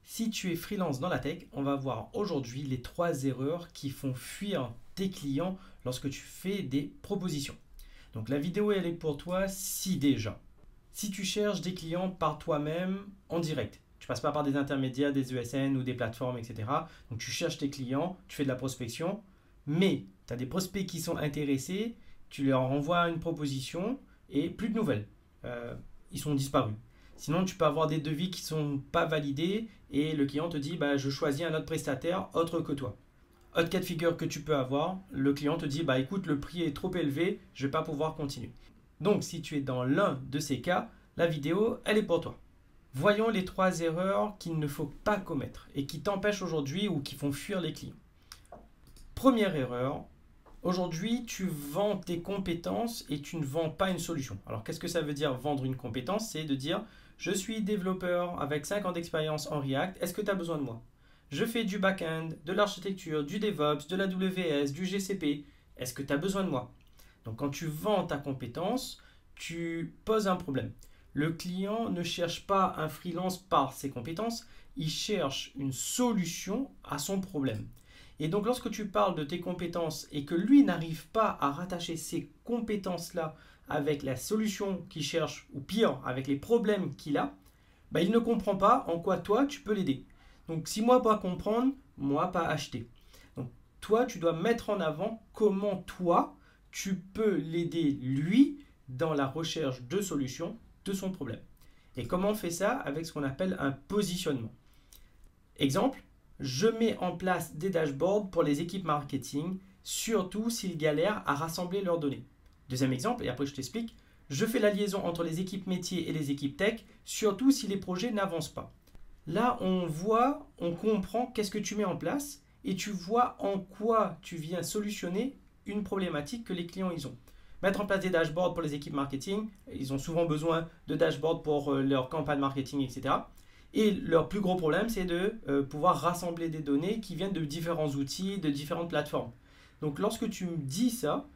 Si tu es freelance dans la tech, on va voir aujourd'hui les 3 erreurs qui font fuir tes clients lorsque tu fais des propositions. Donc la vidéo elle est pour toi si déjà. Si tu cherches des clients par toi-même en direct, tu passes pas par des intermédiaires, des ESN ou des plateformes, etc. Donc tu cherches tes clients, tu fais de la prospection, mais tu as des prospects qui sont intéressés, tu leur envoies une proposition et plus de nouvelles. Ils sont disparus. Sinon, tu peux avoir des devis qui ne sont pas validés et le client te dit je choisis un autre prestataire autre que toi. Autre cas de figure que tu peux avoir, le client te dit écoute, le prix est trop élevé, je ne vais pas pouvoir continuer. Donc, si tu es dans l'un de ces cas, la vidéo, elle est pour toi. Voyons les 3 erreurs qu'il ne faut pas commettre et qui t'empêchent aujourd'hui ou qui font fuir les clients. Première erreur, aujourd'hui, tu vends tes compétences et tu ne vends pas une solution. Alors, qu'est-ce que ça veut dire vendre une compétence? C'est de dire je suis développeur avec 5 ans d'expérience en React, est-ce que tu as besoin de moi? Je fais du back-end, de l'architecture, du DevOps, de la WS, du GCP, est-ce que tu as besoin de moi? Donc quand tu vends ta compétence, tu poses un problème. Le client ne cherche pas un freelance par ses compétences, il cherche une solution à son problème. Et donc lorsque tu parles de tes compétences et que lui n'arrive pas à rattacher ces compétences-là avec la solution qu'il cherche, ou pire, avec les problèmes qu'il a, il ne comprend pas en quoi toi, tu peux l'aider. Donc si moi, pas comprendre, moi, pas acheter. Donc toi, tu dois mettre en avant comment toi, tu peux l'aider lui dans la recherche de solutions de son problème. Et comment on fait ça? Avec ce qu'on appelle un positionnement. Exemple, je mets en place des dashboards pour les équipes marketing, surtout s'ils galèrent à rassembler leurs données. Deuxième exemple, et après je t'explique, je fais la liaison entre les équipes métiers et les équipes tech, surtout si les projets n'avancent pas. Là, on voit, on comprend qu'est-ce que tu mets en place et tu vois en quoi tu viens solutionner une problématique que les clients ils ont. Mettre en place des dashboards pour les équipes marketing, ils ont souvent besoin de dashboards pour leur campagne marketing, etc. Et leur plus gros problème, c'est de pouvoir rassembler des données qui viennent de différents outils, de différentes plateformes. Donc lorsque tu me dis ça,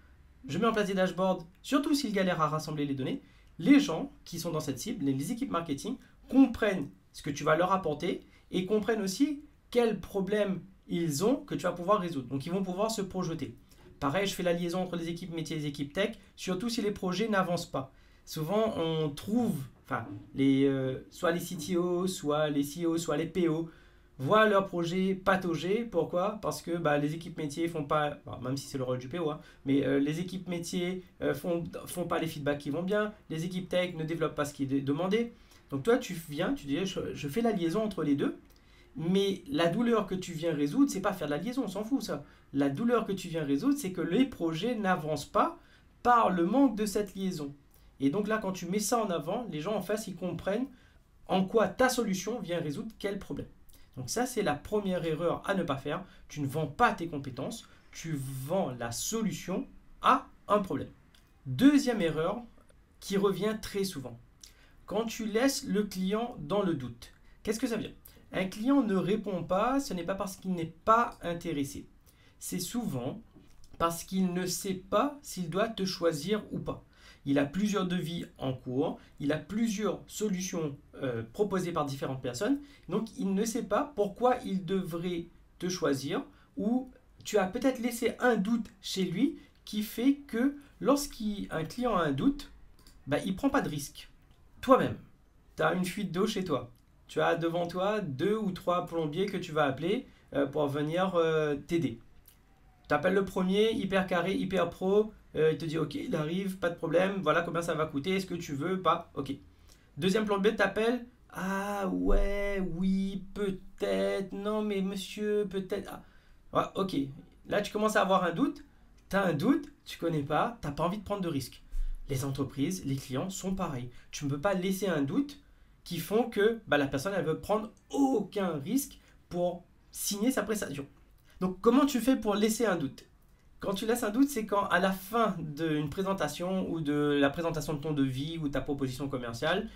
je mets en place des dashboards, surtout s'ils galèrent à rassembler les données, les gens qui sont dans cette cible, les équipes marketing, comprennent ce que tu vas leur apporter et comprennent aussi quels problèmes ils ont que tu vas pouvoir résoudre. Donc ils vont pouvoir se projeter. Pareil, je fais la liaison entre les équipes métiers et les équipes tech, surtout si les projets n'avancent pas. Souvent, on trouve, soit les CTO, soit les CEO, soit les PO, voient leur projet patauger. Pourquoi? Parce que les équipes métiers font pas, même si c'est le rôle du PO, mais les équipes métiers font pas les feedbacks qui vont bien, les équipes tech ne développent pas ce qui est demandé. Donc toi, tu viens, tu dis, je fais la liaison entre les deux, mais la douleur que tu viens résoudre, c'est pas faire de la liaison, on s'en fout ça. La douleur que tu viens résoudre, c'est que les projets n'avancent pas par le manque de cette liaison. Et donc là, quand tu mets ça en avant, les gens en face, ils comprennent en quoi ta solution vient résoudre quel problème. Donc ça, c'est la première erreur à ne pas faire. Tu ne vends pas tes compétences, tu vends la solution à un problème. Deuxième erreur qui revient très souvent. Quand tu laisses le client dans le doute. Qu'est-ce que ça veut dire? Un client ne répond pas, ce n'est pas parce qu'il n'est pas intéressé. C'est souvent parce qu'il ne sait pas s'il doit te choisir ou pas. Il a plusieurs devis en cours, il a plusieurs solutions proposées par différentes personnes, donc il ne sait pas pourquoi il devrait te choisir, ou tu as peut-être laissé un doute chez lui qui fait que lorsqu'un client a un doute, il ne prend pas de risque. Toi-même, tu as une fuite d'eau chez toi. Tu as devant toi 2 ou 3 plombiers que tu vas appeler pour venir t'aider. Tu appelles le premier, hyper carré, hyper pro. Il te dit ok, il arrive, pas de problème. Voilà combien ça va coûter. Est-ce que tu veux? Pas. Ok. Deuxième plombier t'appelle. Ah ouais, oui, peut-être. Non, mais monsieur, peut-être. Ah. Ouais, ok. Là, tu commences à avoir un doute. Tu as un doute, tu connais pas, tu n'as pas envie de prendre de risques. Les entreprises, les clients sont pareils. Tu ne peux pas laisser un doute qui font que la personne elle veut prendre aucun risque pour signer sa prestation. Donc comment tu fais pour laisser un doute? Quand tu laisses un doute, c'est quand à la fin d'une présentation ou de la présentation de ton devis ou ta proposition commerciale,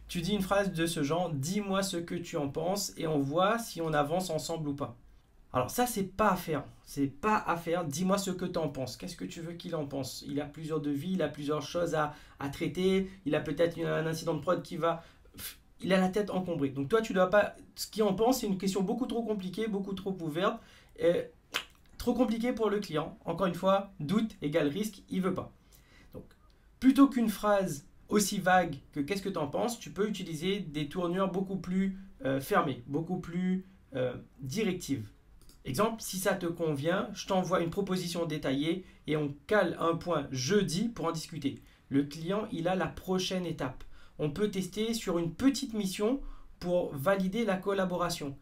tu dis une phrase de ce genre, dis-moi ce que tu en penses et on voit si on avance ensemble ou pas. Alors ça, c'est pas à faire. C'est pas à faire. Dis-moi ce que tu en penses. Qu'est-ce que tu veux qu'il en pense? Il a plusieurs devis, il a plusieurs choses à traiter, il a peut-être un incident de prod qui va... il a la tête encombrée. Donc toi, tu dois pas... Ce qu'il en pense, c'est une question beaucoup trop compliquée, beaucoup trop ouverte, trop compliquée pour le client. Encore une fois, doute égale risque, il veut pas. Donc, plutôt qu'une phrase aussi vague que qu'est-ce que tu en penses, tu peux utiliser des tournures beaucoup plus fermées, beaucoup plus directives. Exemple, si ça te convient, je t'envoie une proposition détaillée et on cale un point jeudi pour en discuter. Le client, il a la prochaine étape. On peut tester sur une petite mission pour valider la collaboration.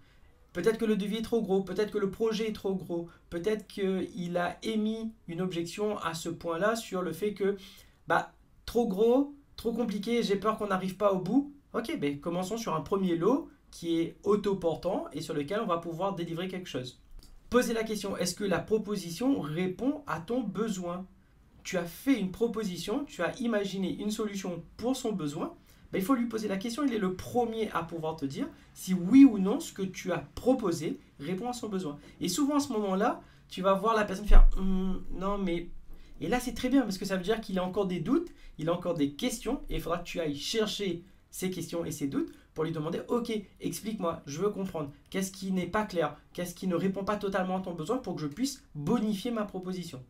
Peut-être que le devis est trop gros, peut-être que le projet est trop gros, peut-être qu'il a émis une objection à ce point-là sur le fait que trop gros, trop compliqué, j'ai peur qu'on n'arrive pas au bout. Ok, commençons sur un premier lot qui est autoportant et sur lequel on va pouvoir délivrer quelque chose. Posez la question, est-ce que la proposition répond à ton besoin? Tu as fait une proposition, tu as imaginé une solution pour son besoin, il faut lui poser la question, il est le premier à pouvoir te dire si oui ou non ce que tu as proposé répond à son besoin. Et souvent à ce moment-là, tu vas voir la personne faire non mais... Et là c'est très bien parce que ça veut dire qu'il a encore des doutes, il a encore des questions et il faudra que tu ailles chercher ces questions et ces doutes pour lui demander ok, explique-moi, je veux comprendre, qu'est-ce qui n'est pas clair, qu'est-ce qui ne répond pas totalement à ton besoin pour que je puisse bonifier ma proposition.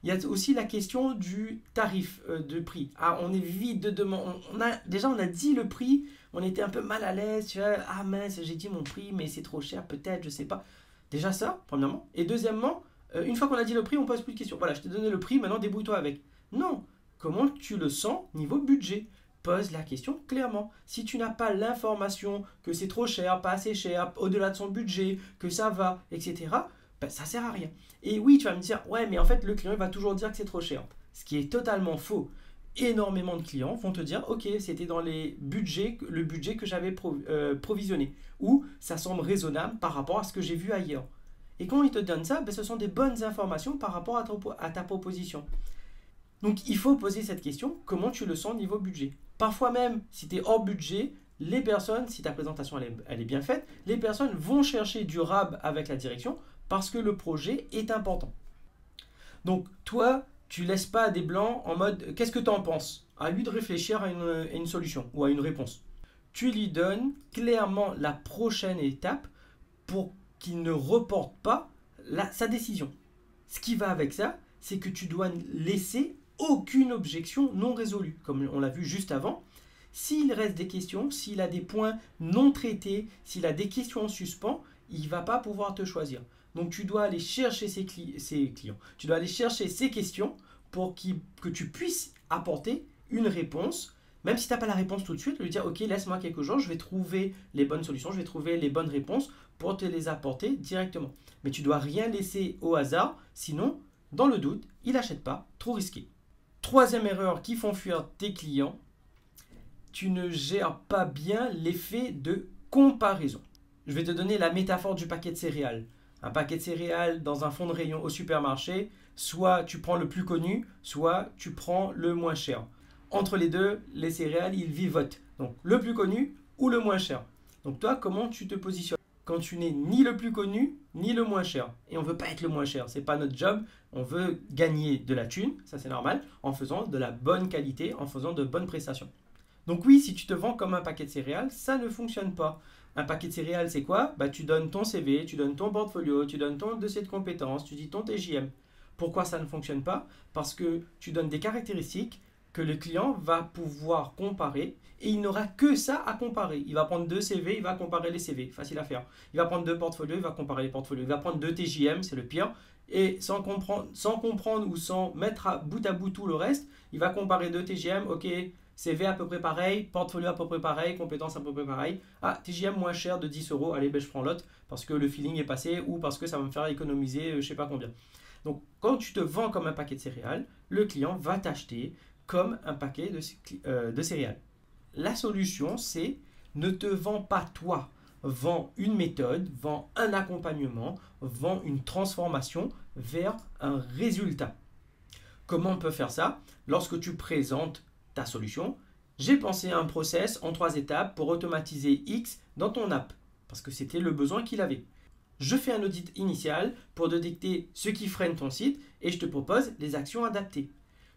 Il y a aussi la question du tarif de prix. Ah, on est vite de demande. On a dit le prix, on était un peu mal à l'aise. Tu vois, ah mince, j'ai dit mon prix, mais c'est trop cher, peut-être, je sais pas. Déjà ça, premièrement. Et deuxièmement, une fois qu'on a dit le prix, on pose plus de questions. Voilà, je t'ai donné le prix, maintenant débrouille-toi avec. Non, comment tu le sens niveau budget? Pose la question clairement. Si tu n'as pas l'information que c'est trop cher, pas assez cher, au-delà de son budget, que ça va, etc., ça sert à rien. Et oui, tu vas me dire, ouais, mais en fait, le client il va toujours dire que c'est trop cher. Ce qui est totalement faux. Énormément de clients vont te dire, ok, c'était dans le budget que j'avais provisionné. Ou ça semble raisonnable par rapport à ce que j'ai vu ailleurs. Et quand ils te donnent ça, ce sont des bonnes informations par rapport à ta proposition. Donc, il faut poser cette question, comment tu le sens niveau budget? Parfois même, si tu es hors budget, les personnes, si ta présentation elle est bien faite, les personnes vont chercher du RAB avec la direction parce que le projet est important. Donc toi, tu laisses pas des blancs en mode qu'est-ce que tu en penses? À lui de réfléchir à une solution ou à une réponse. Tu lui donnes clairement la prochaine étape pour qu'il ne reporte pas sa décision. Ce qui va avec ça, c'est que tu dois laisser aucune objection non résolue, comme on l'a vu juste avant. S'il reste des questions, s'il a des points non traités, s'il a des questions en suspens, il ne va pas pouvoir te choisir. Donc tu dois aller chercher ses clients, tu dois aller chercher ses questions pour que tu puisses apporter une réponse. Même si tu n'as pas la réponse tout de suite, lui dire ok, laisse-moi quelques jours, je vais trouver les bonnes solutions, je vais trouver les bonnes réponses pour te les apporter directement. Mais tu dois rien laisser au hasard, sinon, dans le doute, il n'achète pas, trop risqué. Troisième erreur qui font fuir tes clients, tu ne gères pas bien l'effet de comparaison. Je vais te donner la métaphore du paquet de céréales. Un paquet de céréales dans un fond de rayon au supermarché, soit tu prends le plus connu, soit tu prends le moins cher. Entre les deux, les céréales, ils vivotent. Donc le plus connu ou le moins cher. Donc toi, comment tu te positionnes quand tu n'es ni le plus connu, ni le moins cher? Et on ne veut pas être le moins cher, ce n'est pas notre job. On veut gagner de la thune, ça c'est normal, en faisant de la bonne qualité, en faisant de bonnes prestations. Donc oui, si tu te vends comme un paquet de céréales, ça ne fonctionne pas. Un paquet de céréales, c'est quoi? Tu donnes ton CV, tu donnes ton portfolio, tu donnes ton dossier de compétences, tu dis ton TJM. Pourquoi ça ne fonctionne pas? Parce que tu donnes des caractéristiques que le client va pouvoir comparer et il n'aura que ça à comparer. Il va prendre 2 CV, il va comparer les CV, facile à faire. Il va prendre 2 portfolios, il va comparer les portfolios. Il va prendre 2 TJM, c'est le pire. Et sans comprendre ou sans mettre à bout tout le reste, il va comparer 2 TJM, ok, CV à peu près pareil, portfolio à peu près pareil, compétences à peu près pareil. Ah, TJM moins cher de 10 €, allez, je prends l'autre parce que le feeling est passé ou parce que ça va me faire économiser je ne sais pas combien. Donc, quand tu te vends comme un paquet de céréales, le client va t'acheter comme un paquet de céréales. La solution, c'est ne te vends pas toi. Vends une méthode, vends un accompagnement, vends une transformation vers un résultat. Comment on peut faire ça? Lorsque tu présentes ta solution, j'ai pensé à un process en 3 étapes pour automatiser X dans ton app, parce que c'était le besoin qu'il avait. Je fais un audit initial pour détecter ce qui freine ton site et je te propose les actions adaptées.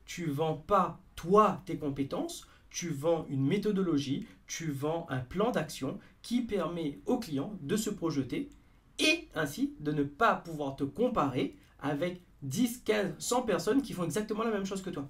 Tu ne vends pas toi tes compétences, tu vends une méthodologie, tu vends un plan d'action qui permet au client de se projeter et ainsi de ne pas pouvoir te comparer avec 10, 15, 100 personnes qui font exactement la même chose que toi.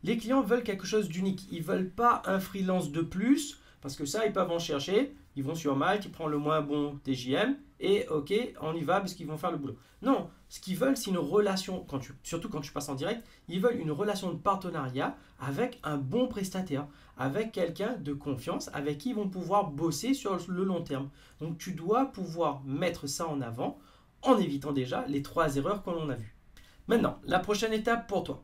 Les clients veulent quelque chose d'unique. Ils ne veulent pas un freelance de plus parce que ça, ils peuvent en chercher. Ils vont sur Malte, ils prennent le moins bon TJM et ok, on y va parce qu'ils vont faire le boulot. Non, ce qu'ils veulent, c'est une relation, surtout quand tu passes en direct, ils veulent une relation de partenariat avec un bon prestataire, avec quelqu'un de confiance, avec qui ils vont pouvoir bosser sur le long terme. Donc tu dois pouvoir mettre ça en avant en évitant déjà les 3 erreurs que l'on a vues. Maintenant, la prochaine étape pour toi.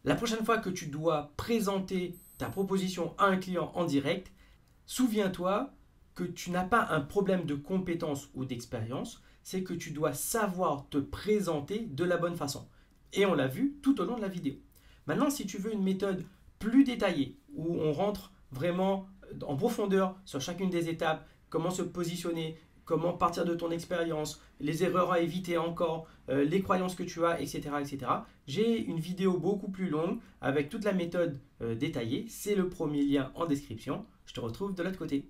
La prochaine fois que tu dois présenter ta proposition à un client en direct, souviens-toi que tu n'as pas un problème de compétence ou d'expérience, c'est que tu dois savoir te présenter de la bonne façon. Et on l'a vu tout au long de la vidéo. Maintenant, si tu veux une méthode plus détaillée, où on rentre vraiment en profondeur sur chacune des étapes, comment se positionner, comment partir de ton expérience, les erreurs à éviter encore, les croyances que tu as, etc. etc. J'ai une vidéo beaucoup plus longue avec toute la méthode détaillée. C'est le premier lien en description. Je te retrouve de l'autre côté.